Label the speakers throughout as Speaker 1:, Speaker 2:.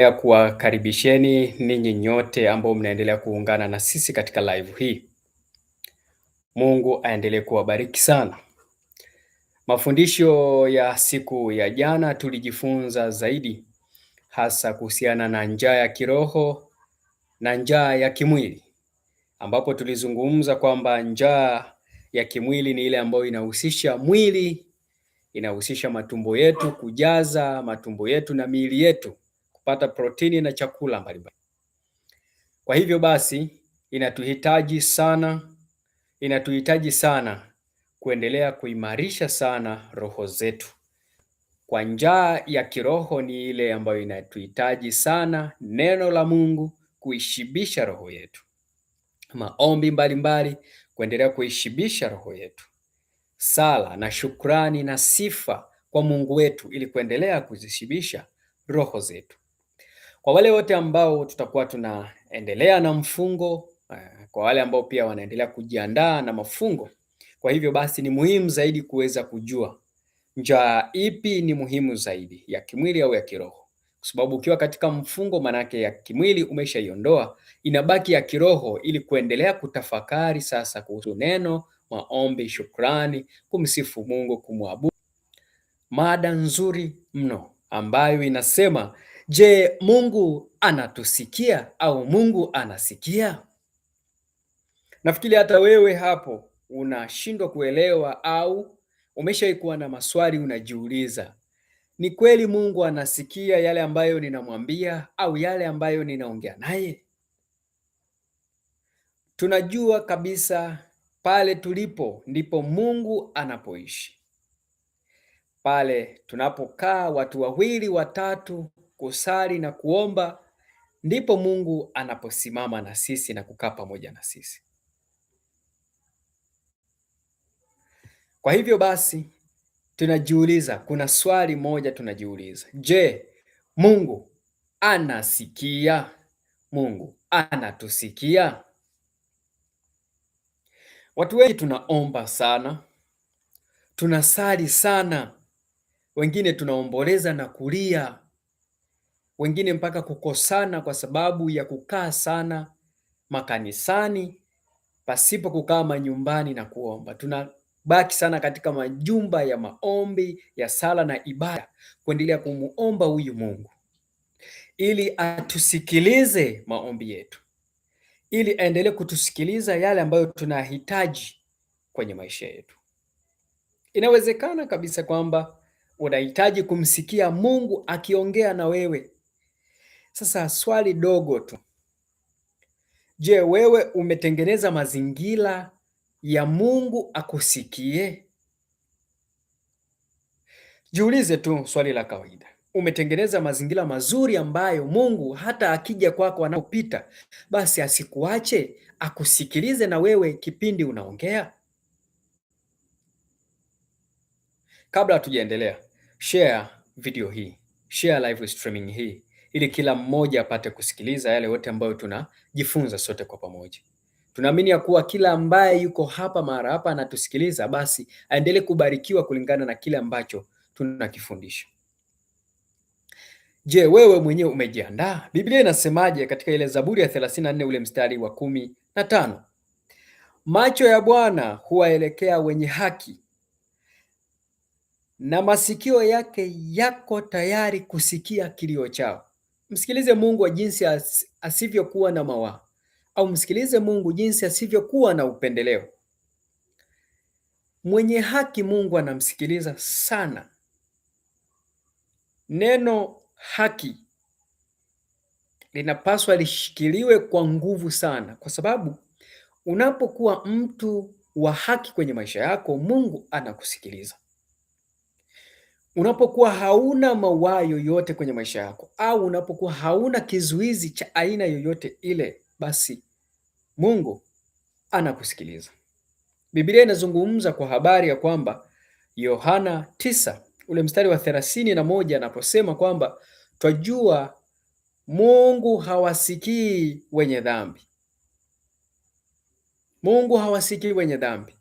Speaker 1: Ya kuwakaribisheni ninyi nyote ambao mnaendelea kuungana na sisi katika live hii. Mungu aendelee kuwabariki sana. Mafundisho ya siku ya jana tulijifunza zaidi hasa kuhusiana na njaa ya kiroho na njaa ya kimwili, ambapo tulizungumza kwamba njaa ya kimwili ni ile ambayo inahusisha mwili, inahusisha matumbo yetu, kujaza matumbo yetu na miili yetu kupata protini na chakula mbalimbali. Kwa hivyo basi inatuhitaji sana kuendelea kuimarisha sana roho zetu. Kwa njaa ya kiroho ni ile ambayo inatuhitaji sana neno la Mungu kuishibisha roho yetu, maombi mbalimbali kuendelea kuishibisha roho yetu, sala na shukrani na sifa kwa Mungu wetu ili kuendelea kuzishibisha roho zetu. Kwa wale wote ambao tutakuwa tunaendelea na mfungo, kwa wale ambao pia wanaendelea kujiandaa na mafungo, kwa hivyo basi ni muhimu zaidi kuweza kujua njaa ipi ni muhimu zaidi, ya kimwili au ya kiroho, kwa sababu ukiwa katika mfungo manake ya kimwili umeshaiondoa, inabaki ya kiroho ili kuendelea kutafakari sasa kuhusu neno, maombi, shukrani, kumsifu Mungu, kumwabudu. Mada nzuri mno ambayo inasema, je, Mungu anatusikia au Mungu anasikia? Nafikiri hata wewe hapo unashindwa kuelewa au umeshaikuwa na maswali unajiuliza. Ni kweli Mungu anasikia yale ambayo ninamwambia au yale ambayo ninaongea naye? Tunajua kabisa pale tulipo ndipo Mungu anapoishi. Pale tunapokaa watu wawili watatu kusali na kuomba, ndipo Mungu anaposimama na sisi na kukaa pamoja na sisi. Kwa hivyo basi tunajiuliza, kuna swali moja tunajiuliza. Je, Mungu anasikia? Mungu anatusikia? Watu wengi tunaomba sana, tunasali sana, wengine tunaomboleza na kulia, wengine mpaka kukosana kwa sababu ya kukaa sana makanisani pasipo kukaa manyumbani na kuomba. Tunabaki sana katika majumba ya maombi ya sala na ibada kuendelea kumuomba huyu Mungu ili atusikilize maombi yetu, ili aendelee kutusikiliza yale ambayo tunahitaji kwenye maisha yetu. Inawezekana kabisa kwamba unahitaji kumsikia Mungu akiongea na wewe. Sasa swali dogo tu. Je, wewe umetengeneza mazingira ya Mungu akusikie? Jiulize tu swali la kawaida. Umetengeneza mazingira mazuri ambayo Mungu hata akija kwako anapopita, basi asikuache, akusikilize na wewe kipindi unaongea? Kabla hatujaendelea, share video hii, share live streaming hii ili kila mmoja apate kusikiliza yale yote ambayo tunajifunza sote kwa pamoja. Tunaamini ya kuwa kila ambaye yuko hapa mara hapa anatusikiliza, basi aendelee kubarikiwa kulingana na kile ambacho tunakifundisha. Je, wewe mwenyewe umejiandaa? Biblia inasemaje katika ile Zaburi ya 34 ule mstari wa 15? Macho ya Bwana huwaelekea wenye haki na masikio yake yako tayari kusikia kilio chao. Msikilize Mungu wa jinsi asivyokuwa na mawaa, au msikilize Mungu jinsi asivyokuwa na upendeleo. Mwenye haki Mungu anamsikiliza sana. Neno haki linapaswa lishikiliwe kwa nguvu sana, kwa sababu unapokuwa mtu wa haki kwenye maisha yako, Mungu anakusikiliza. Unapokuwa hauna mawaa yoyote kwenye maisha yako, au unapokuwa hauna kizuizi cha aina yoyote ile, basi Mungu anakusikiliza. Biblia inazungumza kwa habari ya kwamba Yohana 9 ule mstari wa 31 anaposema kwamba twajua Mungu hawasikii wenye dhambi. Mungu hawasikii wenye dhambi,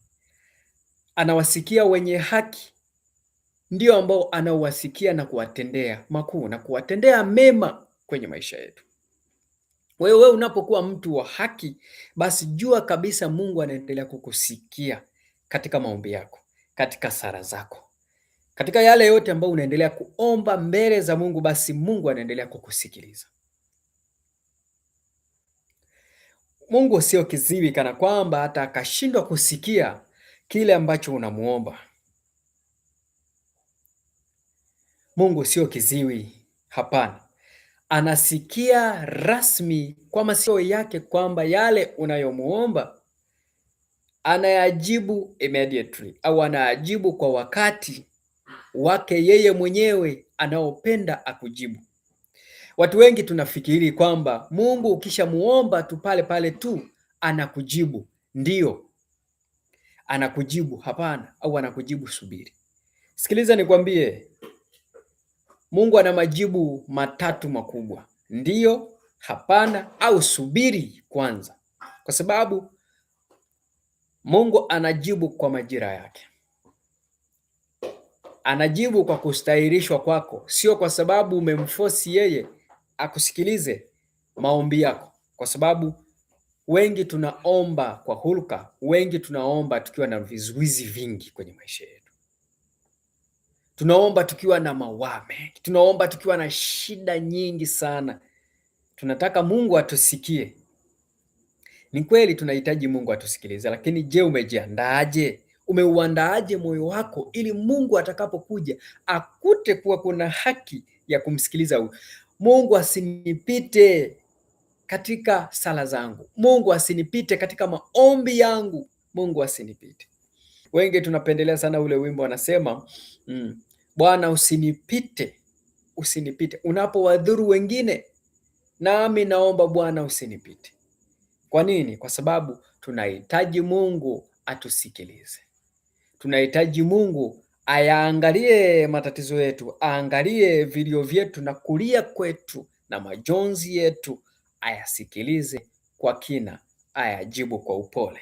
Speaker 1: anawasikia wenye haki, ndio ambao anawasikia na kuwatendea makuu na kuwatendea mema kwenye maisha yetu. Wewe unapokuwa mtu wa haki, basi jua kabisa Mungu anaendelea kukusikia katika maombi yako, katika sala zako, katika yale yote ambayo unaendelea kuomba mbele za Mungu, basi Mungu anaendelea kukusikiliza. Mungu sio kiziwi kana kwamba hata akashindwa kusikia kile ambacho unamuomba. Mungu sio kiziwi, hapana. Anasikia rasmi kwa masikio yake kwamba yale unayomuomba anayajibu immediately, au anayajibu kwa wakati wake yeye mwenyewe anaopenda akujibu. Watu wengi tunafikiri kwamba Mungu ukishamuomba tu pale pale tu anakujibu. Ndiyo, anakujibu. Hapana, au anakujibu subiri. Sikiliza nikwambie, Mungu ana majibu matatu makubwa: ndiyo, hapana, au subiri kwanza. Kwa sababu Mungu anajibu kwa majira yake. Anajibu kwa kustahirishwa kwako, sio kwa sababu umemforce yeye akusikilize maombi yako, kwa sababu wengi tunaomba kwa hulka, wengi tunaomba tukiwa na vizuizi vingi kwenye maisha yetu. Tunaomba tukiwa na mawame, tunaomba tukiwa na shida nyingi sana. Tunataka Mungu atusikie. Ni kweli tunahitaji Mungu atusikilize, lakini je, umejiandaaje? Umeuandaaje moyo wako ili Mungu atakapokuja akute kuwa kuna haki ya kumsikiliza? Mungu asinipite katika sala zangu, Mungu asinipite katika maombi yangu, Mungu asinipite. Wengi tunapendelea sana ule wimbo wanasema, Bwana usinipite, usinipite unapowadhuru wengine, nami naomba Bwana usinipite. Kwa nini? Kwa sababu tunahitaji Mungu atusikilize. Tunahitaji Mungu ayaangalie matatizo yetu, aangalie vilio vyetu na kulia kwetu na majonzi yetu, ayasikilize kwa kina, ayajibu kwa upole.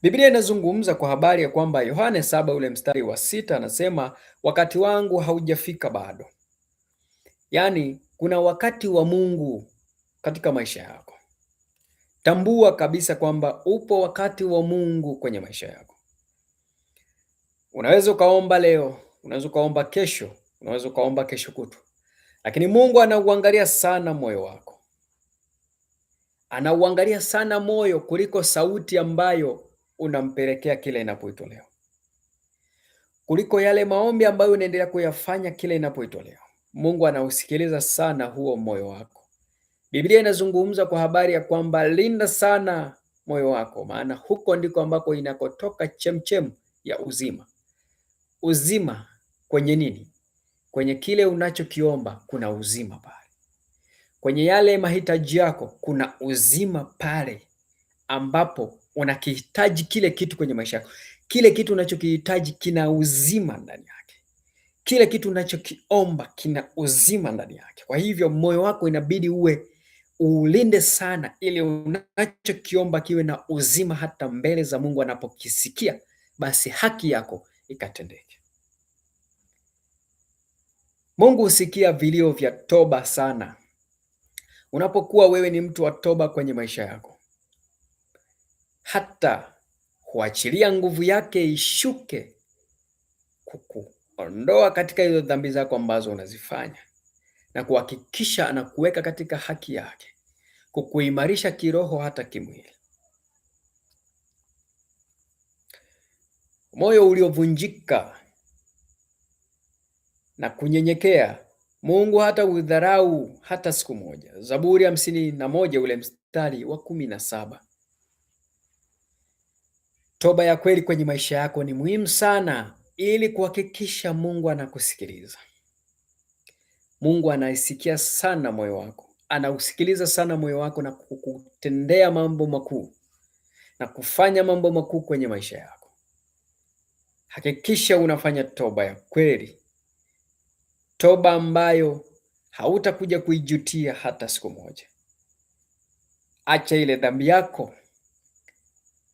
Speaker 1: Biblia inazungumza kwa habari ya kwamba Yohane 7 ule mstari wa 6 anasema, wakati wangu haujafika bado. Yaani kuna wakati wa Mungu katika maisha yako. Tambua kabisa kwamba upo wakati wa Mungu kwenye maisha yako. Unaweza ukaomba leo, unaweza ukaomba kesho, unaweza ukaomba kesho kutu, lakini Mungu anauangalia sana moyo wako. Anauangalia sana moyo kuliko sauti ambayo unampelekea kile inapoitolewa, kuliko yale maombi ambayo unaendelea kuyafanya kile inapoitolewa. Mungu anausikiliza sana huo moyo wako. Biblia inazungumza kwa habari ya kwamba linda sana moyo wako, maana huko ndiko ambako inakotoka chemchem ya uzima. Uzima kwenye nini? Kwenye kile unachokiomba kuna uzima pale. Kwenye yale mahitaji yako kuna uzima pale, ambapo unakihitaji kile kitu kwenye maisha yako. Kile kitu unachokihitaji kina uzima ndani yake. Kile kitu unachokiomba kina uzima ndani yake. Kwa hivyo moyo wako inabidi ulinde sana, ili unachokiomba kiwe na uzima, hata mbele za Mungu anapokisikia, basi haki yako ikatendeke. Mungu husikia vilio vya toba sana. Unapokuwa wewe ni mtu wa toba kwenye maisha yako, hata huachilia nguvu yake ishuke kukuondoa katika hizo dhambi zako ambazo unazifanya, na kuhakikisha anakuweka katika haki yake, kukuimarisha kiroho hata kimwili. Moyo uliovunjika na kunyenyekea, Mungu hata udharau hata siku moja. Zaburi 51 ule mstari wa 17. Toba ya kweli kwenye maisha yako ni muhimu sana, ili kuhakikisha Mungu anakusikiliza. Mungu anaisikia sana moyo wako, anausikiliza sana moyo wako, na kukutendea mambo makuu na kufanya mambo makuu kwenye maisha yako. Hakikisha unafanya toba ya kweli, toba ambayo hautakuja kuijutia hata siku moja. Acha ile dhambi yako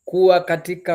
Speaker 1: kuwa katika